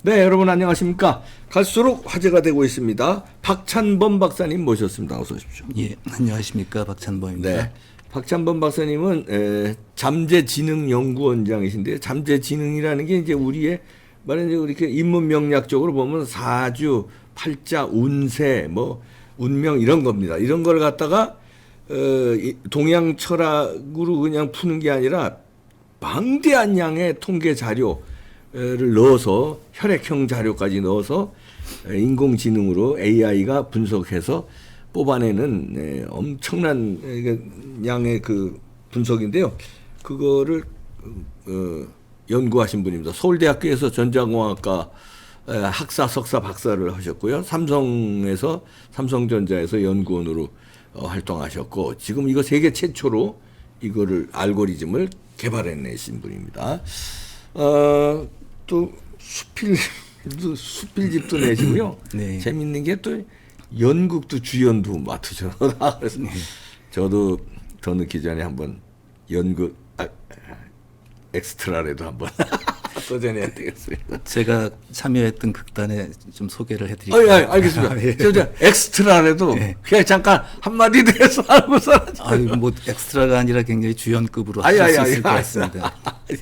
네, 여러분 안녕하십니까. 갈수록 화제가 되고 있습니다. 박찬범 박사님 모셨습니다. 어서 오십시오. 예, 안녕하십니까. 박찬범입니다. 네, 박찬범 박사님은 잠재지능연구원장이신데, 잠재지능이라는 게 이제 우리의 말하는 이렇게 인문명리학적으로 보면 사주, 팔자, 운세, 뭐 운명 이런 겁니다. 이런 걸 갖다가 동양 철학으로 그냥 푸는 게 아니라 방대한 양의 통계 자료를 넣어서 혈액형 자료까지 넣어서 인공지능으로 AI가 분석해서 뽑아내는 엄청난 양의 그 분석인데요. 그거를 연구하신 분입니다. 서울대학교에서 전자공학과 학사, 석사, 박사를 하셨고요. 삼성전자에서 연구원으로 활동하셨고, 지금 이거 세계 최초로 이거를 알고리즘을 개발해내신 분입니다. 또 수필집도 내시고요. 네. 재밌는 게 또 연극도 주연도 맡으셔. 그래서 저도 더 늦기 전에 한번 연극 엑스트라라도 한번 도전해야 되겠습니다. 제가 참여했던 극단에 좀 소개를 해드릴게요. 알겠습니다. 예. 저 엑스트라라도 그냥 잠깐 한마디 해서 하고 사라져. 뭐 엑스트라가 아니라 굉장히 주연급으로 하실 수 있을 것 같습니다. 예.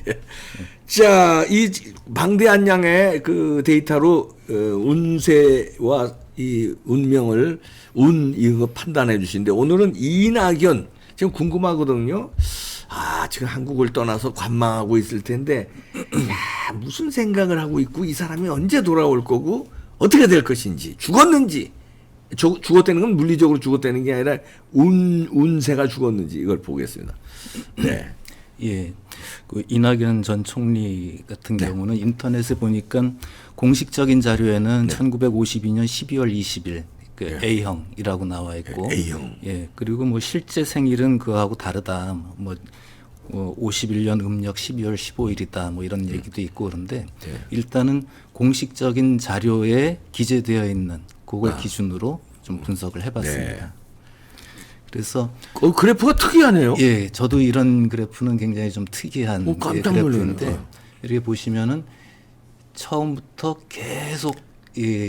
자, 이 방대한 양의 그 데이터로 운세와 이 운명을 이거 판단해 주시는데, 오늘은 이낙연 지금 궁금하거든요. 지금 한국을 떠나서 관망하고 있을 텐데, 무슨 생각을 하고 있고, 이 사람이 언제 돌아올 거고, 어떻게 될 것인지, 죽었는지, 죽었다는 건 물리적으로 죽었다는 게 아니라 운세가 죽었는지, 이걸 보겠습니다. 네. 예. 그 이낙연 전 총리 같은 경우는 인터넷에 보니까 공식적인 자료에는 1952년 12월 20일 그 A형이라고 나와 있고, A형. 예. 그리고 뭐 실제 생일은 그하고 다르다. 뭐 51년 음력 12월 15일이다. 뭐 이런 얘기도 있고 그런데 일단은 공식적인 자료에 기재되어 있는 그걸 기준으로 좀 분석을 해봤습니다. 그래서 그래프가 특이하네요. 예, 저도 이런 그래프는 굉장히 좀 특이한 깜짝 그래프인데, 이렇게 보시면은 처음부터 계속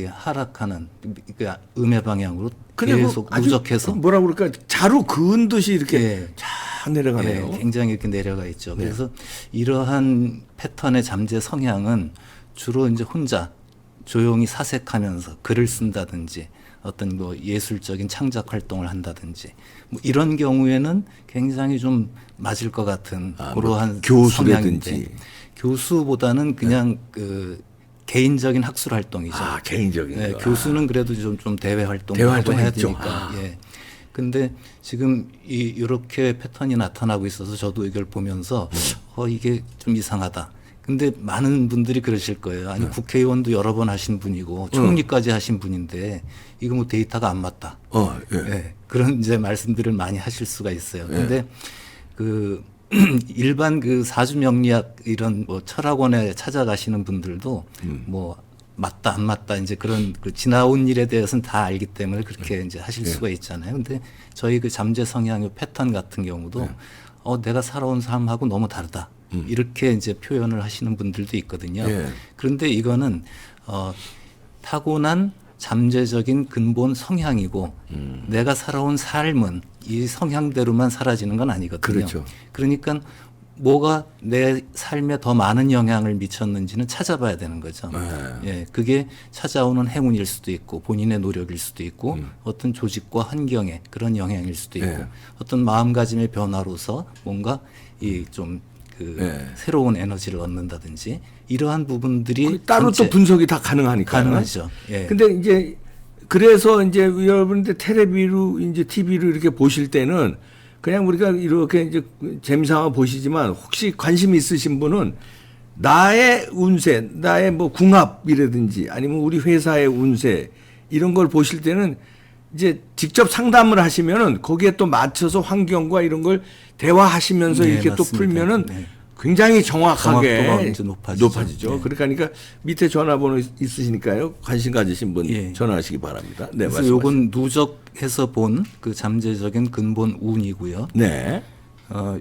하락하는, 그러니까 음의 방향으로 계속 누적해서 뭐라 그럴까, 자루 그은 듯이 이렇게 쫙 내려가네요. 굉장히 이렇게 내려가 있죠. 그래서 이러한 패턴의 잠재 성향은 주로 이제 혼자 조용히 사색하면서 글을 쓴다든지 어떤 뭐 예술적인 창작 활동을 한다든지 뭐 이런 경우에는 굉장히 좀 맞을 것 같은 그러한 교수라든지 성향인데, 교수보다는 그냥 그 개인적인 학술 활동이죠. 개인적인. 네, 교수는 그래도 좀 대외 활동을 해야 되니까. 예. 근데 지금 이렇게 패턴이 나타나고 있어서 저도 이걸 보면서 이게 좀 이상하다. 근데 많은 분들이 그러실 거예요. 아니 국회의원도 여러 번 하신 분이고 총리까지 하신 분인데 이거 뭐 데이터가 안 맞다. 예. 그런 이제 말씀들을 많이 하실 수가 있어요. 근데 그 일반 그 사주명리학 이런 뭐 철학원에 찾아가시는 분들도 뭐 맞다 안 맞다 이제 그런 그 지나온 일에 대해서는 다 알기 때문에 그렇게 이제 하실 수가 있잖아요. 근데 저희 그 잠재 성향의 패턴 같은 경우도 내가 살아온 삶하고 너무 다르다. 이렇게 이제 표현을 하시는 분들도 있거든요. 그런데 이거는 타고난 잠재적인 근본 성향이고 내가 살아온 삶은 이 성향대로만 사라지는 건 아니거든요. 그렇죠. 그러니까 뭐가 내 삶에 더 많은 영향을 미쳤는지는 찾아봐야 되는 거죠. 예, 그게 찾아오는 행운일 수도 있고 본인의 노력일 수도 있고 어떤 조직과 환경의 그런 영향일 수도 있고 어떤 마음가짐의 변화로서 뭔가 새로운 에너지를 얻는다든지 이러한 부분들이 따로 또 분석이 다 가능하니까. 가능하죠. 예. 근데 이제 그래서 이제 여러분들 텔레비로 이제 TV로 이렇게 보실 때는 그냥 우리가 이렇게 이제 재미삼아 보시지만, 혹시 관심 있으신 분은 나의 운세, 나의 뭐 궁합이라든지 아니면 우리 회사의 운세 이런 걸 보실 때는 이제 직접 상담을 하시면은 거기에 또 맞춰서 환경과 이런 걸 대화하시면서 이렇게 또 풀면은 굉장히 정확하게 높아지죠. 그러니까 밑에 전화번호 있으시니까요. 관심 가지신 분 전화하시기 바랍니다. 네, 그래서 요건 누적해서 본 그 잠재적인 근본 운이고요. 네.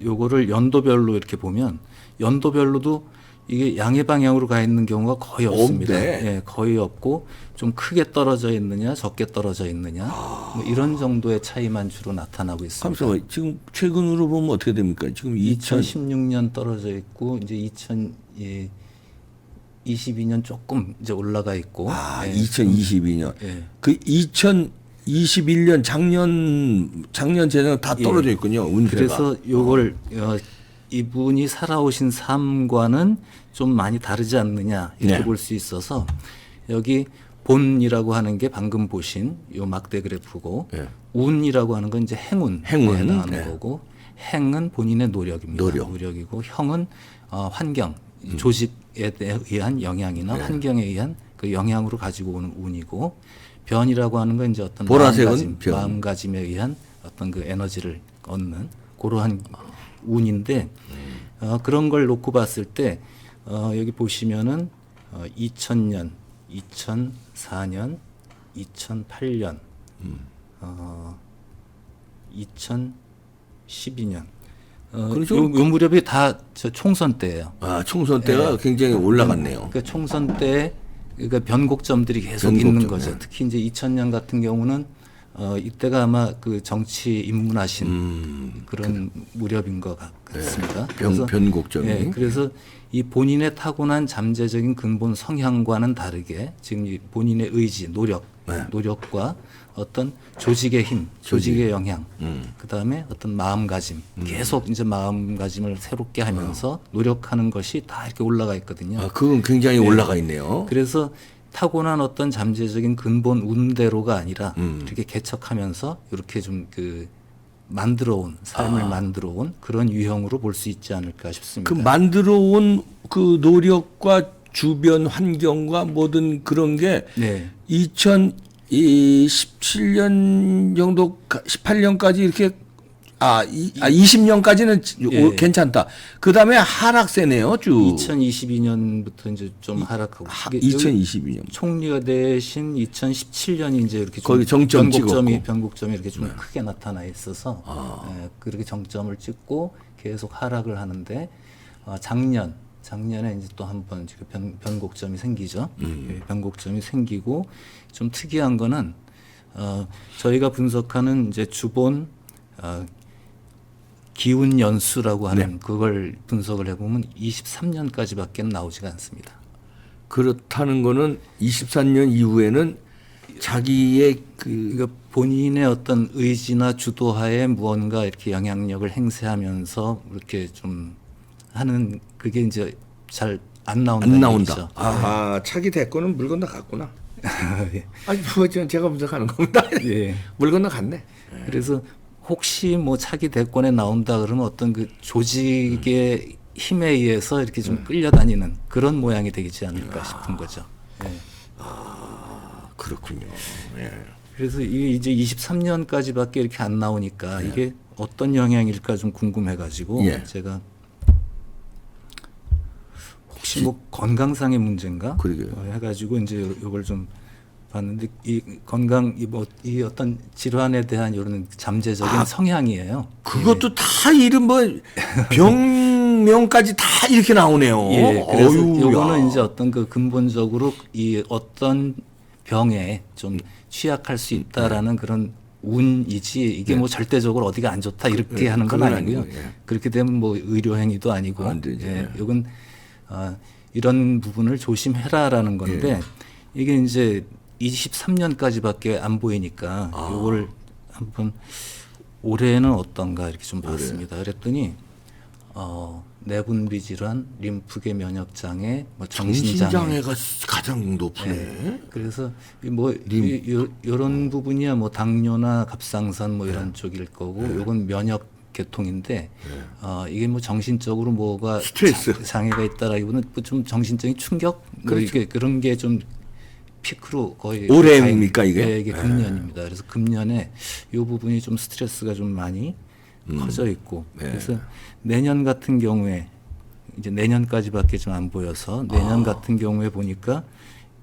요거를 연도별로 이렇게 보면 연도별로도 이게 양의 방향으로 가 있는 경우가 거의 없습니다. 없네. 예, 거의 없고 좀 크게 떨어져 있느냐, 적게 떨어져 있느냐 뭐 이런 정도의 차이만 주로 나타나고 있습니다. 잠시만 지금 최근으로 보면 어떻게 됩니까? 지금 2016년 떨어져 있고 이제 2022년 조금 이제 올라가 있고. 예. 2022년. 예. 그 2021년 작년 재정 다 떨어져 있군요. 운세가. 그래서 요걸 이분이 살아오신 삶과는 좀 많이 다르지 않느냐 이렇게 네. 볼 수 있어서 여기 본이라고 하는 게 방금 보신 요 막대 그래프고 네. 운이라고 하는 건 이제 행운에 행운. 해당하는 네. 거고 행은 본인의 노력입니다. 노력이고 형은 환경, 조직에 의한 영향이나 환경에 의한 그 영향으로 가지고 오는 운이고 변이라고 하는 건 이제 어떤 보라색은 마음가짐에 의한 어떤 그 에너지를 얻는 그러한 운인데 그런 걸 놓고 봤을 때 여기 보시면은 2000년, 2004년, 2008년, 2012년 그렇죠. 요 무렵이 다 저 총선 때예요. 총선 때가 굉장히 올라갔네요. 그러니까 총선 때 그러니까 변곡점들이 계속 있는 거죠. 특히 이제 2000년 같은 경우는 이때가 아마 그 정치 입문하신 그런 무렵인 것 같습니다. 변곡점이. 예, 그래서 이 본인의 타고난 잠재적인 근본 성향과는 다르게 지금 이 본인의 의지, 노력과 어떤 조직의 힘, 조직의 영향, 그 다음에 어떤 마음가짐, 계속 이제 마음가짐을 새롭게 하면서 노력하는 것이 다 이렇게 올라가 있거든요. 그건 굉장히 올라가 있네요. 그래서 타고난 어떤 잠재적인 근본 운대로가 아니라 이렇게 개척하면서 이렇게 좀 그 만들어온 삶을 만들어온 그런 유형으로 볼 수 있지 않을까 싶습니다. 그 만들어온 그 노력과 주변 환경과 모든 그런 게 네. 2017년 정도 18년까지 이렇게 20년까지는 예. 괜찮다. 그다음에 하락세네요, 쭉. 2022년부터 이제 좀 하락하고 2022년. 총리가 되신 2017년이 이제 이렇게 거기 좀 정점 변곡점이 이렇게 좀 크게 나타나 있어서 그렇게 정점을 찍고 계속 하락을 하는데 작년에 이제 또 한 번 변곡점이 생기죠. 예, 변곡점이 생기고 좀 특이한 거는 저희가 분석하는 이제 주본 기운 연수라고 하는 그걸 분석을 해보면 23년까지밖에 나오지가 않습니다. 그렇다는 거는 24년 이후에는 자기의 그러니까 본인의 어떤 의지나 주도하에 무언가 이렇게 영향력을 행사하면서 이렇게 좀 하는 그게 이제 잘 안 나온다. 차기 대권은 물 건너 갔구나. 예. 아니, 제가 분석하는 겁니다. 예. 물 건너 갔네. 그래서 혹시 뭐 차기 대권에 나온다 그러면 어떤 그 조직의 힘에 의해서 이렇게 좀 끌려다니는 그런 모양이 되지 않을까 싶은 거죠. 예. 그렇군요. 예. 그래서 이게 이제 23년까지밖에 이렇게 안 나오니까 이게 어떤 영향일까 좀 궁금해가지고 제가 혹시 뭐 건강상의 문제인가 해가지고 이제 요걸 좀 봤는데 이 건강 이 어떤 질환에 대한 이런 잠재적인 성향이에요. 그것도 다 이름 뭐 병명까지 다 이렇게 나오네요. 예, 그래서 요거는 이제 어떤 그 근본적으로 이 어떤 병에 좀 취약할 수 있다라는 그런 운이지 이게 뭐 절대적으로 어디가 안 좋다 이렇게 하는 건 아니고요. 그렇게 되면 뭐 의료 행위도 아니고 이건 이런 부분을 조심해라라는 건데 이게 이제 23년까지밖에 안 보이니까 이걸 한번 올해는 어떤가 이렇게 좀 봤습니다. 그랬더니 내분비 질환, 림프계 면역 장애, 뭐 정신장애가 가장 높네. 그래서 뭐 이런 부분이야 뭐 당뇨나 갑상선 뭐 이런 쪽일 거고 요건 면역 계통인데 이게 뭐 정신적으로 뭐가 스트레스 장애가 있다라기보다는 좀 정신적인 충격 뭐 이게 그런 게 좀 피크로 거의 올해입니까 이게? 이게 금년입니다. 그래서 금년에 이 부분이 좀 스트레스가 좀 많이 커져 있고 그래서 내년 같은 경우에 이제 내년까지밖에 좀 안 보여서 내년 같은 경우에 보니까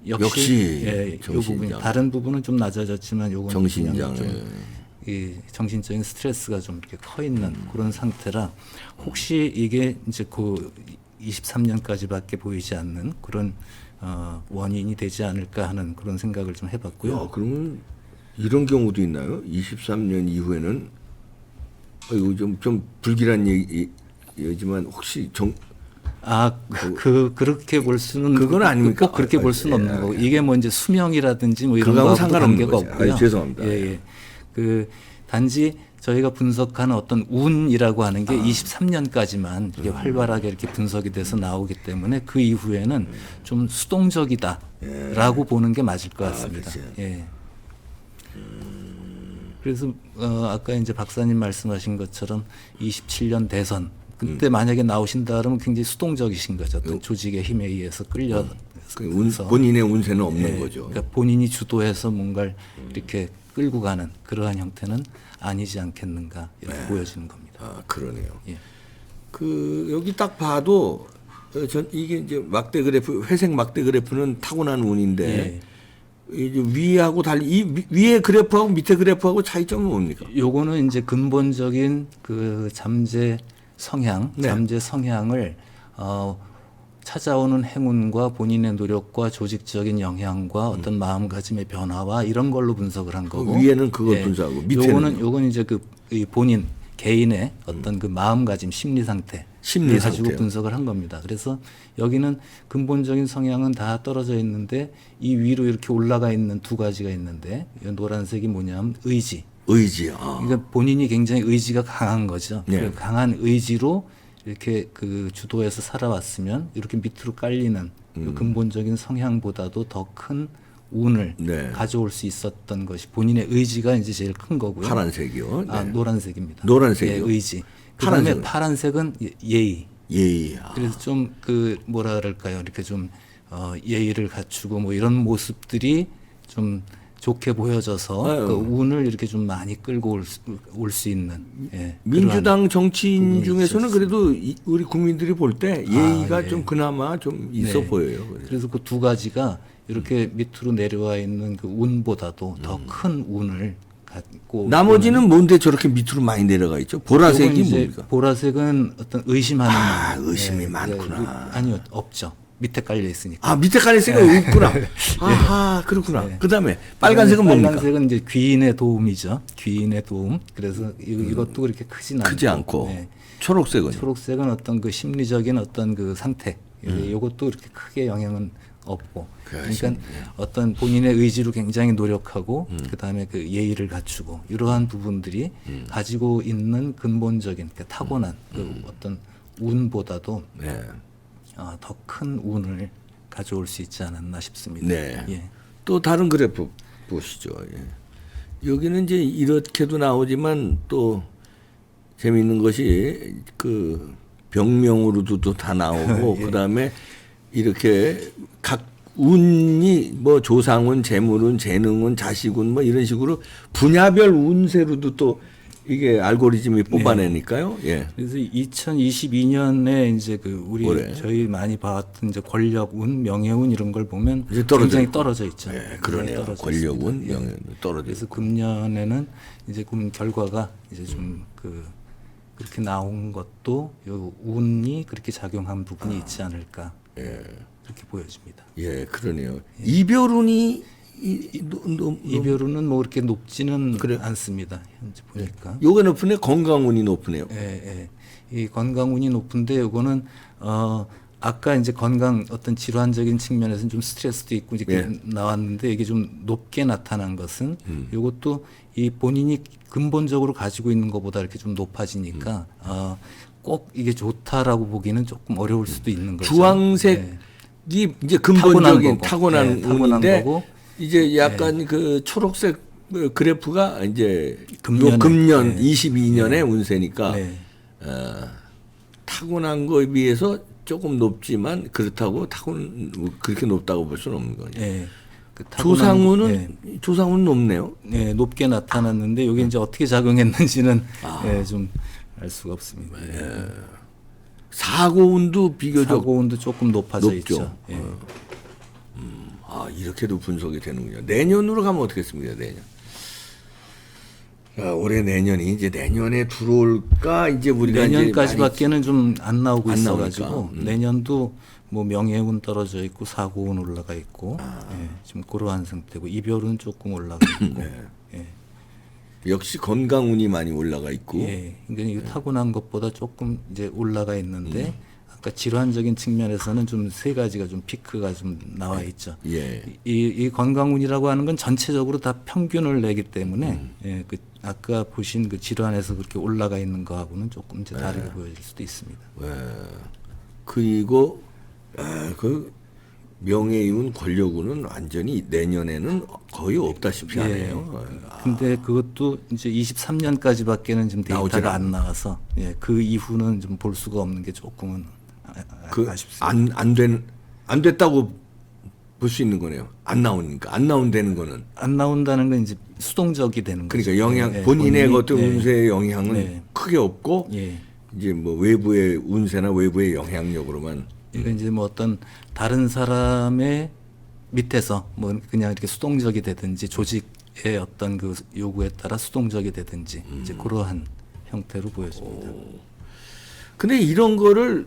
역시 이 부분이 다른 부분은 좀 낮아졌지만 요건 정신장애 이 정신적인 스트레스가 좀 이렇게 커 있는 그런 상태라 혹시 이게 이제 그 23년까지밖에 보이지 않는 그런 원인이 되지 않을까 하는 그런 생각을 좀 해봤고요. 야, 그러면 이런 경우도 있나요? 23년 이후에는 이거 좀 불길한 얘기지만 혹시 그렇게 볼 수는 그건 아닙니까? 꼭 그렇게 볼 수는 없는 거고 이게 뭐 이제 수명이라든지 뭐 이런 그거하고 거하고 상관없는 관계가 거죠. 없고요. 죄송합니다. 예. 그 단지 저희가 분석하는 어떤 운이라고 하는 게 23년까지만 이게 활발하게 이렇게 분석이 돼서 나오기 때문에 그 이후에는 좀 수동적이다라고 보는 게 맞을 것 같습니다. 그치. 예. 그래서 아까 이제 박사님 말씀하신 것처럼 27년 대선 그때 만약에 나오신다 그러면 굉장히 수동적이신 거죠. 어떤 조직의 힘에 의해서 끌려 본인의 운세는 없는 거죠. 그러니까 본인이 주도해서 뭔가를 이렇게 끌고 가는 그러한 형태는 아니지 않겠는가 이렇게 보여지는 겁니다. 아, 그러네요. 예. 그 여기 딱 봐도 전 이게 이제 막대 그래프, 회색 막대 그래프는 타고난 운인데 이제 위하고 달리 이 위에 그래프하고 밑에 그래프하고 차이점은 뭡니까? 요거는 이제 근본적인 그 잠재 성향, 네. 잠재 성향을 찾아오는 행운과 본인의 노력과 조직적인 영향과 어떤 마음가짐의 변화와 이런 걸로 분석을 한 거고 위에는 그걸 분석하고 밑에는 요거는 이제 이 본인 개인의 어떤 그 마음가짐 심리 상태 심리 가지고 상태요. 분석을 한 겁니다. 그래서 여기는 근본적인 성향은 다 떨어져 있는데 이 위로 이렇게 올라가 있는 두 가지가 있는데 이 노란색이 뭐냐면 의지. 그러니까 본인이 굉장히 의지가 강한 거죠. 네. 그 강한 의지로 이렇게 그 주도해서 살아왔으면 이렇게 밑으로 깔리는 그 근본적인 성향보다도 더 큰 운을 네. 가져올 수 있었던 것이 본인의 의지가 이제 제일 큰 거고요. 파란색이요. 네. 노란색입니다. 노란색이요? 예, 의지. 그다음에 파란색은 예의. 예의. 그래서 좀 그 뭐라 그럴까요? 이렇게 좀 예의를 갖추고 뭐 이런 모습들이 좀 좋게 보여져서 아유. 그 운을 이렇게 좀 많이 끌고 올 수 있는 민주당 정치인 부분이 중에서는 그래도 우리 국민들이 볼 때 예의가 예. 좀 그나마 좀 있어 네. 보여요. 그래서 그 두 가지가 이렇게 밑으로 내려와 있는 그 운보다도 더 큰 운을 갖고 나머지는 뭔데 저렇게 밑으로 많이 내려가 있죠? 보라색이 요건 이제 뭡니까? 보라색은 어떤 의심하는 마음. 의심이 많구나. 아니요, 없죠. 밑에 깔려 있으니까. 아, 밑에 깔려있으니까 없구나. 아하, 그렇구나. 그다음에 빨간색은 뭡니까? 빨간색은 이제 귀인의 도움이죠. 귀인의 도움. 그래서 이것도 그렇게 크지 않고. 네. 초록색은 초록색은 어떤 그 심리적인 어떤 그 상태. 이것도 이렇게 크게 영향은 없고. 그러니까 어떤 본인의 의지로 굉장히 노력하고 그다음에 그 예의를 갖추고 이러한 부분들이 가지고 있는 근본적인 그러니까 타고난 그 어떤 운보다도 네. 더 큰 운을 가져올 수 있지 않았나 싶습니다. 네. 예. 또 다른 그래프 보시죠. 예. 여기는 이제 이렇게도 나오지만 또 재미있는 것이 그 병명으로도 또 다 나오고 예. 그다음에 이렇게 각 운이 뭐 조상운, 재물운, 재능운, 자식운 뭐 이런 식으로 분야별 운세로도 또 이게 알고리즘이 뽑아내니까요. 예. 그래서 2022년에 이제 그 우리 올해. 저희 많이 봤던 이제 권력운, 명예운 이런 걸 보면 이제 떨어져 굉장히 있고. 떨어져 있죠. 예, 굉장히 그러네요. 떨어져 권력운, 있습니다. 예. 명예운 떨어져 그래서 있고. 금년에는 이제 그 결과가 이제 좀 그렇게 나온 것도 요 운이 그렇게 작용한 부분이 있지 않을까 그렇게 보여집니다. 예, 그러네요. 이별운이 이별운은 뭐 그렇게 높지는 않습니다. 현재 보니까. 요가 높으네, 건강운이 높으네요. 예. 이 건강운이 높은데 요거는 아까 이제 건강 어떤 질환적인 측면에서는 좀 스트레스도 있고 이렇게 나왔는데 이게 좀 높게 나타난 것은 요것도 이 본인이 근본적으로 가지고 있는 것보다 이렇게 좀 높아지니까 꼭 이게 좋다라고 보기는 조금 어려울 수도 있는 거죠. 주황색이 네. 이제 근본적인 타고난 타고난 운인데 거고. 이제 약간 그 초록색 그래프가 이제 금년에. 금년 네. 22년의 운세니까 네. 타고난 거에 비해서 조금 높지만 그렇다고 그렇게 높다고 볼 수는 없는 거죠. 예. 그 타고난- 조상운은 조상운 높네요. 네, 높게 나타났는데 여기 이제 어떻게 작용했는지는 좀 알 수가 없습니다. 사고운도 비교적 사고운도 조금 높아져 높죠. 있죠. 예. 이렇게도 분석이 되는군요. 내년으로 가면 어떻겠습니까? 내년. 올해 내년이 이제 내년에 들어올까 이제 우리가 내년까지밖에는 좀 안 나오고 안 있어가지고 나오니까. 내년도 뭐 명예운 떨어져 있고 사고운 올라가 있고 예, 지금 그러한 상태고 이별은 조금 올라가 있고 예. 역시 건강운이 많이 올라가 있고 예, 그러니까 이거 타고난 것보다 조금 이제 올라가 있는데 아까 질환적인 측면에서는 좀 세 가지가 좀 피크가 좀 나와 있죠. 예. 이 건강운이라고 하는 건 전체적으로 다 평균을 내기 때문에 예, 그 아까 보신 그 질환에서 그렇게 올라가 있는 거하고는 조금 이제 다르게 보여질 수도 있습니다. 그리고 그 명예운 권력운은 완전히 내년에는 거의 없다시피 하네요. 근데 그것도 이제 23년까지밖에는 지금 나오질 데이터가 안 나와서 예, 그 이후는 좀 볼 수가 없는 게 조금은 아쉽습니다. 안 됐다고 볼 수 있는 거네요. 안 나오니까 안 나온다는 거는 안 나온다는 건 이제 수동적이 되는 거죠. 그러니까 영향 예, 본인의 본인이, 어떤 예, 운세의 영향은 네. 크게 없고 예. 이제 뭐 외부의 운세나 외부의 영향력으로만 이거 이제 뭐 어떤 다른 사람의 밑에서 뭐 그냥 이렇게 수동적이 되든지 조직의 어떤 그 요구에 따라 수동적이 되든지 이제 그러한 형태로 보여집니다. 근데 이런 거를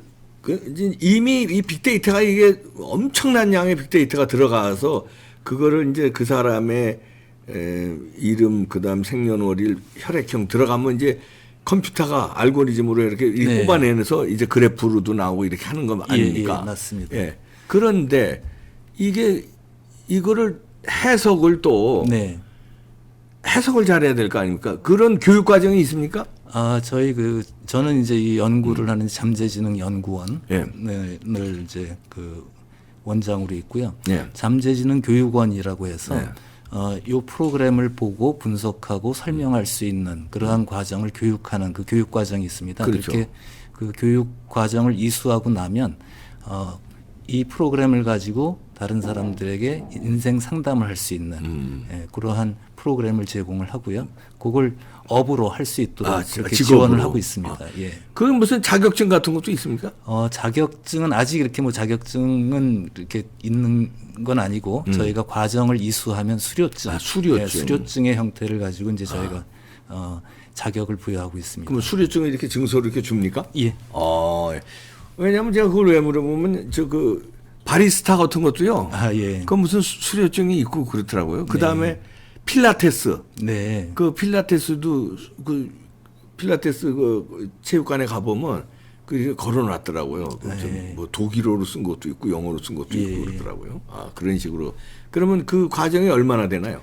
이제 이미 이 빅데이터가 이게 엄청난 양의 빅데이터가 들어가서 그거를 이제 그 사람의 이름 그다음 생년월일 혈액형 들어가면 이제 컴퓨터가 알고리즘으로 이렇게 네. 뽑아내서 이제 그래프로도 나오고 이렇게 하는 거 아닙니까? 예, 맞습니다. 예. 그런데 이거를 해석을 또 네. 해석을 잘해야 될 거 아닙니까? 그런 교육 과정이 있습니까? 저는 이제 이 연구를 하는 잠재지능연구원을 예. 이제 그 원장으로 있고요. 예. 잠재지능 교육원이라고 해서 네. 이 프로그램을 보고 분석하고 설명할 수 있는 그러한 과정을 교육하는 그 교육 과정이 있습니다. 그렇죠. 그렇게 그 교육 과정을 이수하고 나면 이 프로그램을 가지고 다른 사람들에게 인생 상담을 할 수 있는 예, 그러한 프로그램을 제공을 하고요. 그걸 업으로 할 수 있도록 이렇게 직업으로. 지원을 하고 있습니다. 예. 그건 무슨 자격증 같은 것도 있습니까? 자격증은 아직 이렇게 뭐 자격증은 이렇게 있는 건 아니고 저희가 과정을 이수하면 수료증, 수료증. 예, 수료증의 형태를 가지고 이제 저희가 자격을 부여하고 있습니다. 그럼 수료증을 이렇게 증서를 이렇게 줍니까? 예. 왜냐하면 제가 그걸 왜 물어보면 그 바리스타 같은 것도요. 예. 그 무슨 수료증이 있고 그렇더라고요. 그 다음에 필라테스. 네. 그 필라테스도 그 필라테스 그 체육관에 가보면 그 걸어놨더라고요. 뭐 독일어로 쓴 것도 있고 영어로 쓴 것도 있고 그러더라고요. 그런 식으로. 그러면 그 과정이 얼마나 되나요?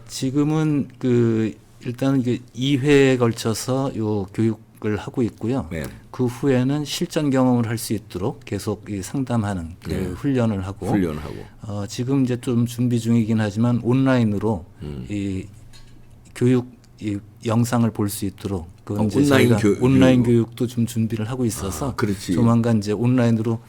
지금은 일단은 이게 2회에 걸쳐서 요 교육을 하고 있고요. 네. 그 후에는 실전 경험을 할 수 있도록 계속 이 상담하는 훈련을 하고. 지금 이제 좀 준비 중이긴 하지만 온라인으로 이 교육 이 영상을 볼 수 있도록 그건 이제 저희가 온라인 교육도 좀 준비를 하고 있어서 조만간 이제 온라인으로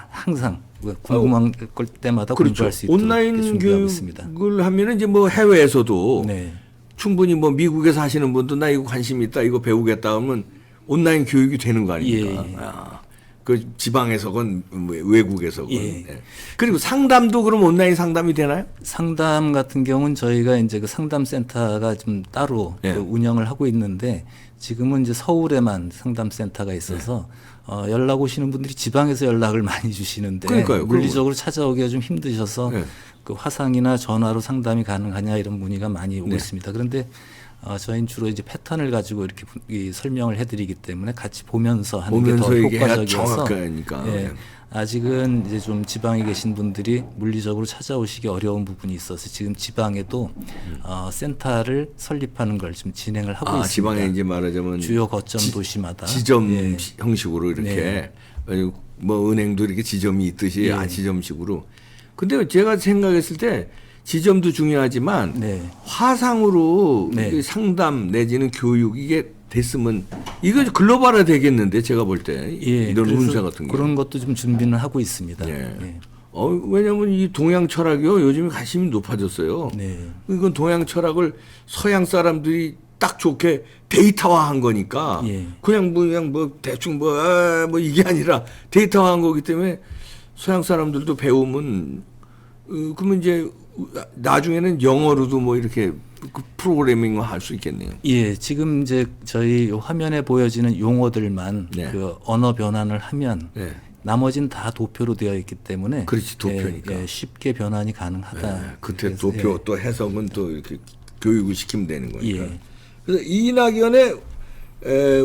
항상 궁금한 걸 때마다 공부할 수 있도록 온라인 준비하고 있습니다. 교육을 하면은 이제 뭐 해외에서도 네. 충분히 뭐 미국에 사시는 분도 나 이거 관심 있다 이거 배우겠다 하면 온라인 교육이 되는 거 아닙니까? 그 지방에서건 외국에서건. 예. 그리고 상담도 그럼 온라인 상담이 되나요? 상담 같은 경우는 저희가 이제 그 상담 센터가 좀 따로 운영을 하고 있는데 지금은 이제 서울에만 상담 센터가 있어서 연락 오시는 분들이 지방에서 연락을 많이 주시는데 그러니까요. 물리적으로 찾아오기가 좀 힘드셔서 그 화상이나 전화로 상담이 가능하냐 이런 문의가 많이 오고 있습니다. 그런데 저희는 주로 이제 패턴을 가지고 이렇게 설명을 해드리기 때문에 같이 보면서 하는 게 더 효과적이어서 아직은 이제 좀 지방에 계신 분들이 물리적으로 찾아오시기 어려운 부분이 있어서 지금 지방에도 센터를 설립하는 걸 지금 진행을 하고 있습니다. 지방에 이제 말하자면 주요 거점 도시마다 지점 형식으로 이렇게 뭐 은행도 이렇게 지점이 있듯이 지점식으로. 근데 제가 생각했을 때 지점도 중요하지만 화상으로 상담 내지는 교육 이게 됐으면 이거 글로벌화 되겠는데 제가 볼 때 이런 운세 같은 게 그런 것도 좀 준비는 하고 있습니다. 왜냐하면 이 동양 철학이요 요즘에 관심이 높아졌어요. 이건 동양 철학을 서양 사람들이 딱 좋게 데이터화한 거니까 그냥 뭐 대충 뭐 이게 아니라 데이터화한 거기 때문에 서양 사람들도 배우면 그러면 이제 나중에는 영어로도 뭐 이렇게 그 프로그래밍을 할 수 있겠네요. 예, 지금 이제 저희 화면에 보여지는 용어들만 네. 그 언어 변환을 하면 네. 나머지는 다 도표로 되어 있기 때문에 그렇지, 도표니까. 예, 쉽게 변환이 가능하다. 네, 그때 그래서, 도표 예. 또 해석은 또 이렇게 교육을 시키면 되는 거니까. 예. 그래서 이낙연의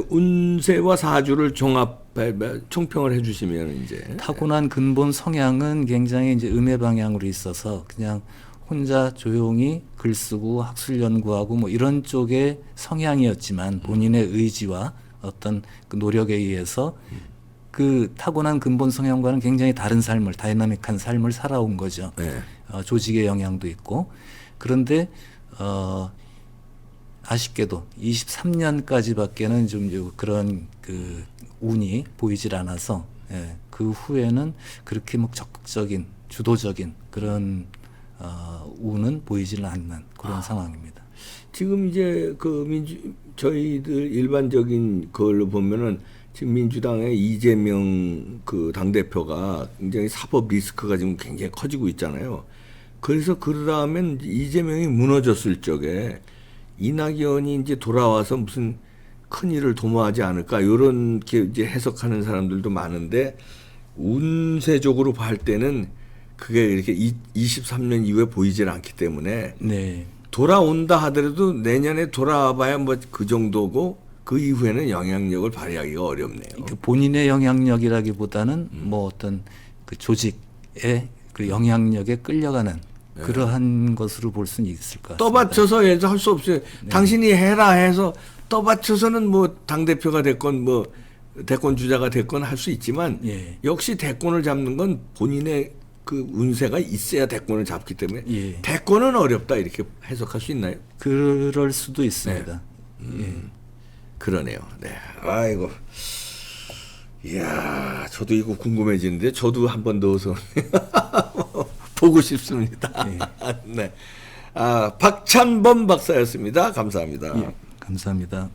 운세와 사주를 총평을 해주시면 이제 타고난 근본 성향은 굉장히 이제 음의 방향으로 있어서 그냥 혼자 조용히 글 쓰고 학술 연구하고 뭐 이런 쪽의 성향이었지만 본인의 의지와 어떤 그 노력에 의해서 그 타고난 근본 성향과는 굉장히 다른 삶을, 다이나믹한 삶을 살아온 거죠. 네. 조직의 영향도 있고. 그런데 아쉽게도 23년까지밖에는 좀 그런 그 운이 보이질 않아서, 예, 그 후에는 그렇게 뭐 적극적인 주도적인 그런 운은 보이지는 않는 그런 상황입니다. 지금 이제 그 저희들 일반적인 걸로 보면은 지금 민주당의 이재명 그 당대표가 굉장히 사법 리스크가 지금 굉장히 커지고 있잖아요. 그래서 그러다면 이재명이 무너졌을 적에 이낙연이 이제 돌아와서 무슨 큰 일을 도모하지 않을까 이런 게 이제 해석하는 사람들도 많은데 운세적으로 볼 때는 그게 이렇게 23년 이후에 보이질 않기 때문에 네. 돌아온다 하더라도 내년에 돌아와봐야 뭐 그 정도고 그 이후에는 영향력을 발휘하기가 어렵네요. 그 본인의 영향력이라기보다는 뭐 어떤 그 조직의 그 영향력에 끌려가는 그러한 것으로 볼 수는 있을 것 같습니다. 떠받쳐서 해서 할 수 없어요. 당신이 해라 해서 떠받쳐서는 뭐 당대표가 됐건 뭐 대권 주자가 됐건 할 수 있지만 예. 역시 대권을 잡는 건 본인의 그 운세가 있어야 대권을 잡기 때문에 예. 대권은 어렵다 이렇게 해석할 수 있나요? 그럴 수도 있습니다. 예. 그러네요. 네. 아이고. 이야, 저도 이거 궁금해지는데 저도 한번 넣어서 보고 싶습니다. 네. 박찬범 박사였습니다. 감사합니다. 예. 감사합니다.